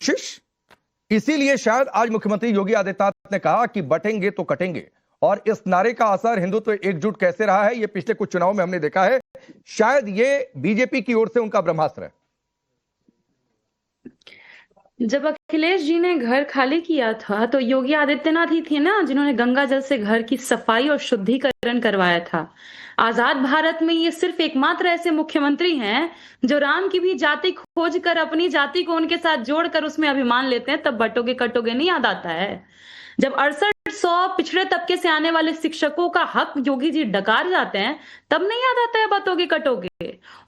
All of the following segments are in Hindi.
कोशिश। इसीलिए शायद आज मुख्यमंत्री योगी आदित्यनाथ ने कहा कि बटेंगे तो कटेंगे, और इस नारे का असर हिंदुत्व एकजुट कैसे रहा है ये पिछले कुछ चुनाव में हमने देखा है। शायद ये बीजेपी की ओर से उनका ब्रह्मास्त्र है। जब अखिलेश जी ने घर खाली किया था तो योगी आदित्यनाथ ही थे ना जिन्होंने गंगा जल से घर की सफाई और शुद्धिकरण करवाया था। आजाद भारत में ये सिर्फ एकमात्र ऐसे मुख्यमंत्री हैं जो राम की भी जाति खोज कर अपनी जाति को उनके साथ जोड़कर उसमें अभिमान लेते हैं। तब बटोगे कटोगे नहीं याद आता है। जब 6800 पिछड़े तबके से आने वाले शिक्षकों का हक योगी जी डकार जाते हैं तब नहीं याद आता है बटोगे कटोगे।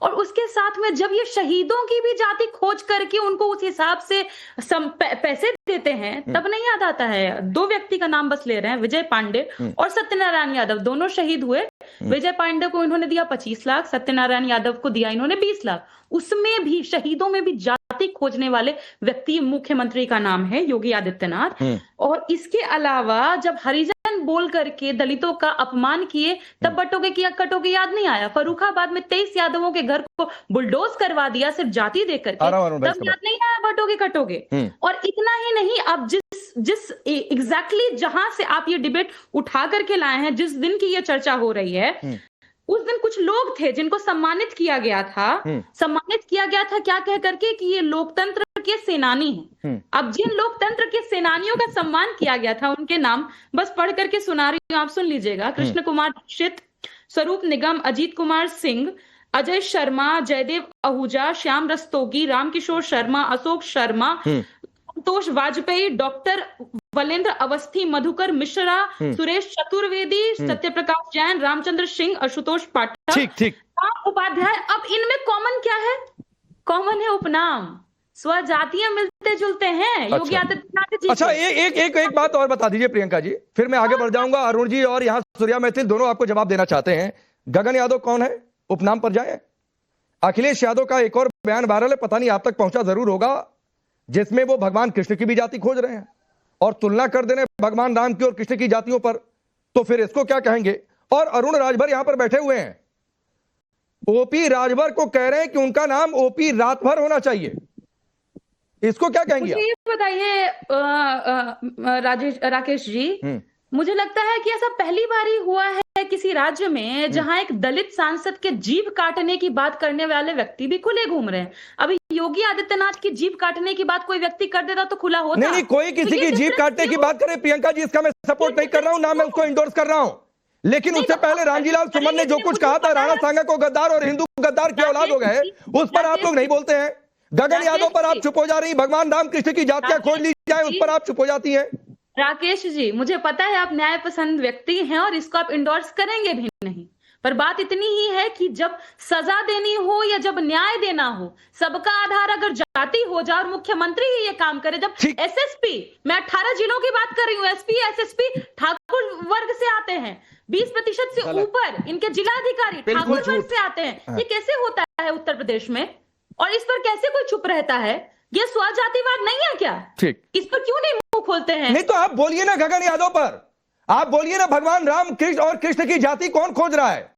और उसके साथ में जब ये शहीदों की भी जाति खोज करके उनको उस हिसाब से पैसे देते हैं तब नहीं याद आता है। दो व्यक्ति का नाम बस ले रहे हैं, विजय पांडे और सत्यनारायण यादव, दोनों शहीद हुए। विजय पांडे को इन्होंने दिया 25 लाख, सत्यनारायण यादव को दिया इन्होंने 20 लाख। उसमें भी शहीदों में भी जाति खोजने वाले व्यक्ति मुख्यमंत्री का नाम है योगी आदित्यनाथ। और इसके अलावा जब हरिजन बोल करके दलितों का अपमान किए तब बटोगे किया कटोगे याद नहीं आया। फर्रुखाबाद में 23 यादवों के घर को बुलडोज करवा दिया सिर्फ जाति देकर के, तब याद नहीं आया बटोगे कटोगे। और इतना ही नहीं, अब जिस एग्जैक्टली जहां से आप ये डिबेट उठा करके लाए हैं, जिस दिन की ये चर्चा हो रही है, उस दिन कुछ लोग थे जिनको सम्मानित किया गया था। सम्मानित किया गया था क्या कह करके कि ये लोकतंत्र के सेनानी हैं। अब जिन लोकतंत्र के सेनानियों का सम्मान किया गया था उनके नाम बस पढ़ करके सुना रही हूं, आप सुन लीजिएगा। कृष्ण कुमार दीक्षित, स्वरूप निगम, अजीत कुमार सिंह, अजय शर्मा, जयदेव आहूजा, श्याम रस्तोगी, रामकिशोर शर्मा, अशोक शर्मा, संतोष वाजपेयी, डॉक्टर वलेंद्र अवस्थी, मधुकर मिश्रा, सुरेश चतुर्वेदी, सत्यप्रकाश जैन, रामचंद्र सिंह, आशुतोष पाठक, ठीक राम उपाध्याय। अब इनमें कॉमन क्या है? कॉमन है उपनाम, स्वजातीय मिलते जुलते हैं योगी आदित्यनाथ जी। अच्छा, एक बात और बता दीजिए प्रियंका जी, फिर मैं आगे बढ़ जाऊंगा। अरुण जी और यहाँ सूर्या मैथिल दोनों आपको जवाब देना चाहते हैं। गगन यादव कौन है? उपनाम पर जाए। अखिलेश यादव का एक और बयान वायरल है, पता नहीं आप तक पहुंचा जरूर होगा, जिसमें वो भगवान कृष्ण की भी जाति खोज रहे हैं और तुलना कर दे रहे हैं भगवान राम की और कृष्ण की जातियों पर। तो फिर इसको क्या कहेंगे? और अरुण राजभर यहां पर बैठे हुए हैं, ओपी राजभर को कह रहे हैं कि उनका नाम ओपी रातभर होना चाहिए। इसको क्या कहेंगे? मुझे बताइए राकेश जी, मुझे लगता है कि ऐसा पहली बार ही हुआ है किसी राज्य में जहां एक दलित सांसद के जीभ काटने की बात करने वाले व्यक्ति भी खुले घूम रहे हैं। अभी योगी आदित्यनाथ की जीभ काटने की बात कोई व्यक्ति कर देता तो खुला होता। नहीं, कोई किसी की जीभ काटने की बात करे प्रियंका जी, इसका मैं सपोर्ट नहीं कर रहा हूं, ना मैं उसको इंडोर्स कर रहा हूं। लेकिन उससे पहले रामजीलाल सुमन ने जो कुछ कहा था, राणा सांगा को गद्दार और हिंदू गद्दार की औलाद हो गए, उस पर आप लोग नहीं बोलते हैं। गगन यादव पर आप चुप हो जा रही, भगवान राम कृष्ण की जातियां खोज ली जाए उस पर आप चुप हो जाती हैं। राकेश जी, मुझे पता है आप न्याय पसंद व्यक्ति हैं और इसको आप इंडोर्स करेंगे भी नहीं, पर बात इतनी ही है कि जब सजा देनी हो या जब न्याय देना हो, सबका आधार अगर जाति हो जाए और मुख्यमंत्री ही ये काम करे। जब एसएसपी, मैं 18 जिलों की बात कर रही हूँ, एसपी एसएसपी ठाकुर वर्ग से आते हैं, 20% से ऊपर इनके जिलाधिकारी ठाकुर वर्ग से आते हैं। ये कैसे होता है उत्तर प्रदेश में? और इस पर कैसे कोई चुप रहता है? ये स्वजातिवाद नहीं है क्या? ठीक, इस पर क्यों नहीं मुंह खोलते हैं? नहीं तो आप बोलिए ना गगन यादव पर, आप बोलिए ना भगवान राम कृष्ण और कृष्ण की जाति कौन खोज रहा है।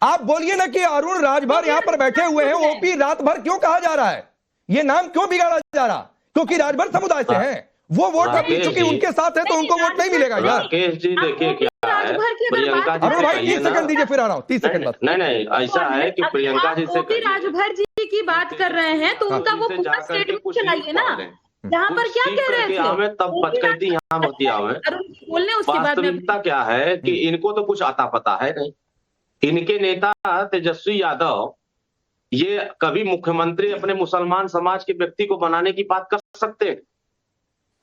आप बोलिए ना कि अरुण राजभर यहां पर बैठे हुए हैं, ओपी रातभर क्यों कहा जा रहा है? ये नाम क्यों बिगाड़ा जा रहा? क्योंकि राजभर समुदाय से हैं, वो वोट अपनी चुकी उनके साथ है तो उनको वोट नहीं मिलेगा यार। राकेश जी देखिए क्या है, प्रियंका जी अरुण भाई 30 सेकंड दीजिए, फिर आ रहा हूं 30 सेकंड बाद। नहीं ऐसा है कि प्रियंका जी से राजभर जी की बात कर रहे हैं तो उनका वो पूरा स्टेटमेंट चलाइए ना, यहाँ पर क्या कह रहे थे हमें तब पचकैती यहाँ होती है। बोलने उसके बाद वास्तविकता क्या है कि इनको तो कुछ आता पता है नहीं। इनके नेता तेजस्वी यादव ये कभी मुख्यमंत्री अपने मुसलमान समाज के व्यक्ति को बनाने की बात कर सकते हैं?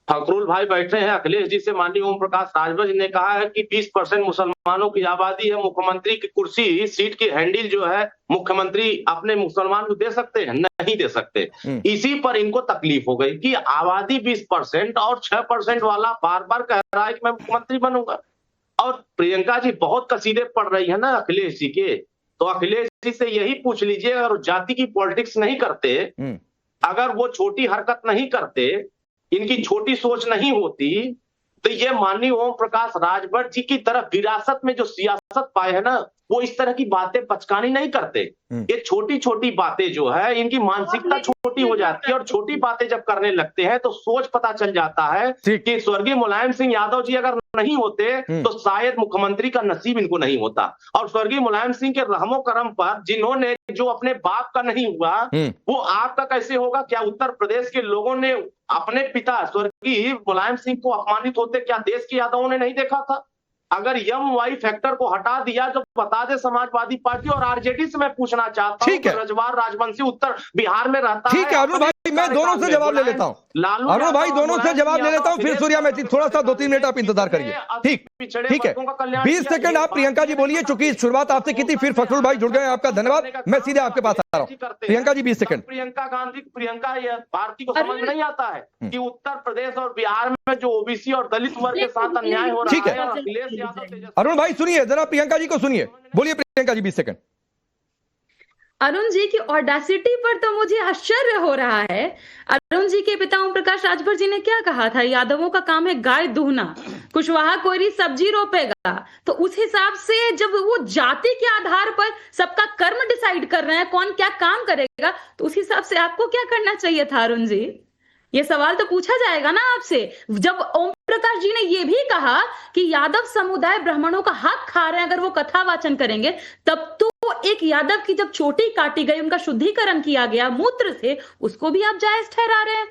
फखरुल भाई बैठे हैं, अखिलेश जी से माननीय ओम प्रकाश राजभर जी ने कहा है कि 20% मुसलमानों की आबादी है, मुख्यमंत्री की कुर्सी सीट की हैंडल जो है मुख्यमंत्री अपने मुसलमान को दे सकते हैं? नहीं दे सकते। इसी पर इनको तकलीफ हो गई कि आबादी 20% और 6% वाला बार बार कह रहा है कि मैं मुख्यमंत्री बनूंगा। और प्रियंका जी बहुत कसीदे पढ़ रही है ना अखिलेश जी के, तो अखिलेश जी से यही पूछ लीजिए, अगर जाति की पॉलिटिक्स नहीं करते, अगर वो छोटी हरकत नहीं करते, इनकी छोटी सोच नहीं होती, तो ये माननीय ओम प्रकाश राजभर जी की तरफ विरासत में जो सियासत पाए है ना, वो इस तरह की बातें पचकानी नहीं करते। ये छोटी छोटी बातें जो है, इनकी मानसिकता छोटी हो जाती है, और छोटी बातें जब करने लगते हैं तो सोच पता चल जाता है कि स्वर्गीय मुलायम सिंह यादव जी अगर नहीं होते तो शायद मुख्यमंत्री का नसीब इनको नहीं होता। और स्वर्गीय मुलायम सिंह के रहमो करम पर जिन्होंने जो अपने बाप का नहीं हुआ वो आपका कैसे होगा? क्या उत्तर प्रदेश के लोगों ने अपने पिता स्वर्गीय मुलायम सिंह को अपमानित होते क्या देश के यादवों ने नहीं देखा था? अगर MY फैक्टर को हटा दिया तो बता दे समाजवादी पार्टी और आरजेडी से मैं पूछना चाहता हूं कि रजवार राजवंशी उत्तर बिहार में रहता है। ठीक है अरुण भाई, मैं दोनों से जवाब ले लेता हूं। अरुण भाई दोनों से जवाब ले लेता हूं, फिर सूर्या मैथिल थोड़ा सा 2-3 मिनट आप इंतजार करिए। ठीक है 20 सेकंड आप प्रियंका जी बोलिए, चूंकि शुरुआत आपसे की थी, फिर फखरुल भाई जुड़ गए, आपका धन्यवाद। मैं सीधे आपके पास आ रहा हूं। प्रियंका जी 20 सेकंड। प्रियंका भारती को समझ नहीं आता है कि उत्तर प्रदेश और बिहार में जो ओबीसी और दलित वर्ग के साथ अन्याय हो रहा है। अखिलेश यादव, अरुण भाई सुनिए जरा, प्रियंका जी को सुनिए, बोलिए प्रियंका जी 20 सेकंड। अरुण जी की ऑडेसिटी पर तो मुझे आश्चर्य हो रहा है। अरुण जी के पिता ओम प्रकाश राजभर जी ने क्या कहा था? यादवों का काम है गाय दूहना, कुशवाहा कोयरी सब्जी रोपेगा। तो उस हिसाब से जब वो जाति के आधार पर सबका कर्म डिसाइड कर रहे हैं कौन क्या काम करेगा, तो उस हिसाब से आपको क्या करना चाहिए था अरुण जी? ये सवाल तो पूछा जाएगा ना आपसे। जब ओम प्रकाश जी ने ये भी कहा कि यादव समुदाय ब्राह्मणों का हक खा रहे हैं अगर वो कथा वाचन करेंगे, तब तो एक यादव की जब चोटी काटी गई, उनका शुद्धिकरण किया गया मूत्र से, उसको भी आप जायज ठहरा रहे हैं,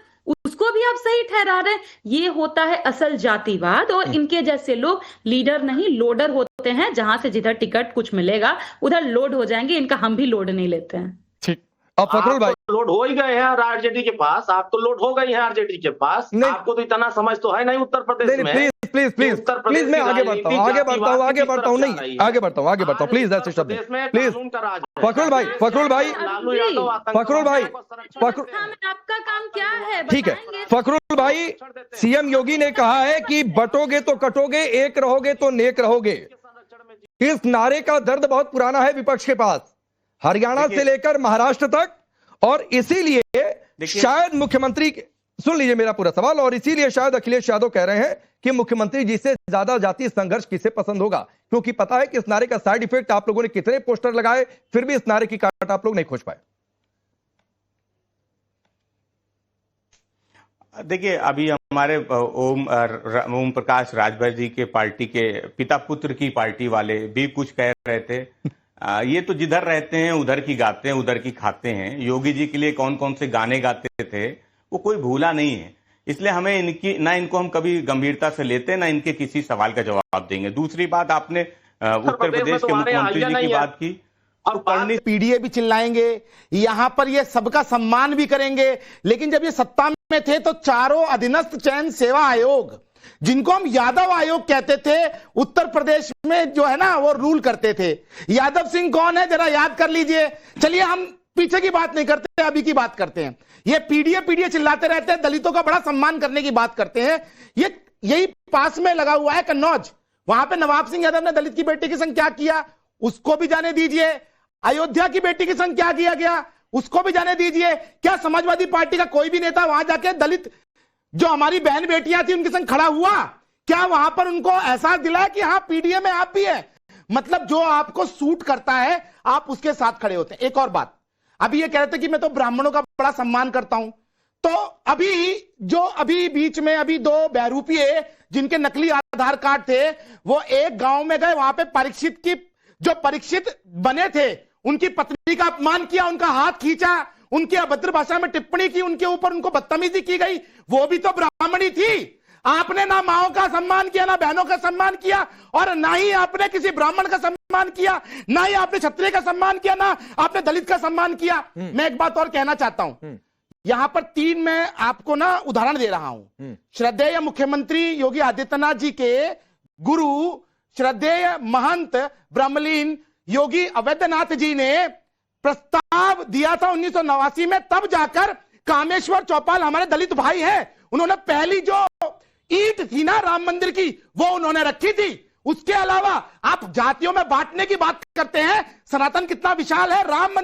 उसको भी आप सही ठहरा रहे हैं। ये होता है असल जातिवाद, और इनके जैसे लोग लीडर नहीं लोडर होते हैं। जहां से जिधर टिकट कुछ मिलेगा उधर लोड हो जाएंगे। इनका हम भी लोड नहीं लेते हैं। ठीक, अब फखरुल भाई लोड हो ही गए हैं आरजेडी के पास, आप तो लोड हो गई हैं आरजेडी के पास। आपको तो इतना समझ तो है नहीं उत्तर प्रदेश में। प्लीज मैं आगे बढ़ता हूँ नहीं आगे बढ़ता हूँ प्लीज शब्द प्लीज। फखरुल भाई आपका काम क्या है? ठीक है फखरुल भाई, सीएम योगी ने कहा है कि बटोगे तो कटोगे, एक रहोगे तो नेक रहोगे। इस नारे का दर्द बहुत पुराना है विपक्ष के पास, हरियाणा से लेकर महाराष्ट्र तक, और इसीलिए शायद मुख्यमंत्री, सुन लीजिए मेरा पूरा सवाल, और इसीलिए शायद अखिलेश यादव कह रहे हैं कि मुख्यमंत्री जी से ज्यादा जातीय संघर्ष किसे पसंद होगा, क्योंकि पता है कि इस नारे का साइड इफेक्ट आप लोगों ने कितने पोस्टर लगाए, फिर भी इस नारे की काट आप लोग नहीं खोज पाए। देखिए अभी हमारे ओम प्रकाश राजभर जी के पार्टी के पिता पुत्र की पार्टी वाले भी कुछ कह रहे थे। ये तो जिधर रहते हैं उधर की गाते हैं, उधर की खाते हैं। योगी जी के लिए कौन कौन से गाने गाते थे वो कोई भूला नहीं है, इसलिए हमें इनको हम कभी गंभीरता से लेते ना इनके किसी सवाल का जवाब देंगे। दूसरी बात, आपने उत्तर प्रदेश के मुख्यमंत्री जी की बात की, और पीडीए भी चिल्लाएंगे, यहां पर ये सबका सम्मान भी करेंगे, लेकिन जब ये सत्ता में थे तो चारों अधीनस्थ चयन सेवा आयोग, जिनको हम यादव आयोग कहते थे, उत्तर प्रदेश में जो है ना वो रूल करते थे। यादव सिंह कौन है जरा याद कर लीजिए। चलिए हम पीछे की बात नहीं करते, अभी की बात करते हैं। ये पीडीए चिल्लाते रहते हैं, दलितों का बड़ा सम्मान करने की बात करते हैं। ये यही पास में लगा हुआ है कन्नौज, वहां पे नवाब सिंह यादव ने दलित की बेटी के संग क्या किया उसको भी जाने दीजिए। अयोध्या की बेटी के संग क्या किया गया उसको भी जाने दीजिए। क्या समाजवादी पार्टी का कोई भी नेता वहां जाके दलित जो हमारी बहन बेटियां थी उनके संग खड़ा हुआ? क्या वहां पर उनको एहसास दिलाया कि हाँ पीडीए में आप भी है? मतलब जो आपको सूट करता है आप उसके साथ खड़े होते हैं। एक और बात, अभी ये कह रहे थे कि मैं तो ब्राह्मणों का बड़ा सम्मान करता हूं, तो अभी बीच में अभी 2 बहरूपिये जिनके नकली आधार कार्ड थे वो एक गांव में गए, वहां पे परीक्षित बने थे उनकी पत्नी का अपमान किया, उनका हाथ खींचा, उनकी अभद्र भाषा में टिप्पणी की, उनके ऊपर उनको बदतमीजी की गई। वो भी तो ब्राह्मणी थी। आपने ना माओ का सम्मान किया, ना बहनों का सम्मान किया, और ना ही आपने किसी ब्राह्मण का सम्मान किया, ना ही आपने क्षत्रिय का सम्मान किया, ना आपने दलित का सम्मान किया। मैं एक बात और कहना चाहता हूं, यहां पर 3 मैं आपको ना उदाहरण दे रहा हूं। श्रद्धेय मुख्यमंत्री योगी आदित्यनाथ जी के गुरु श्रद्धेय महंत ब्रह्मलीन योगी अवैधनाथ जी ने प्रस्ताव दिया था 1989 में, तब जाकर कामेश्वर चौपाल हमारे दलित भाई हैं, उन्होंने पहली जो ईंट थी ना राम मंदिर की वो उन्होंने रखी थी। उसके अलावा आप जातियों में बांटने की बात करते हैं, सनातन कितना विशाल है, राम मंदिर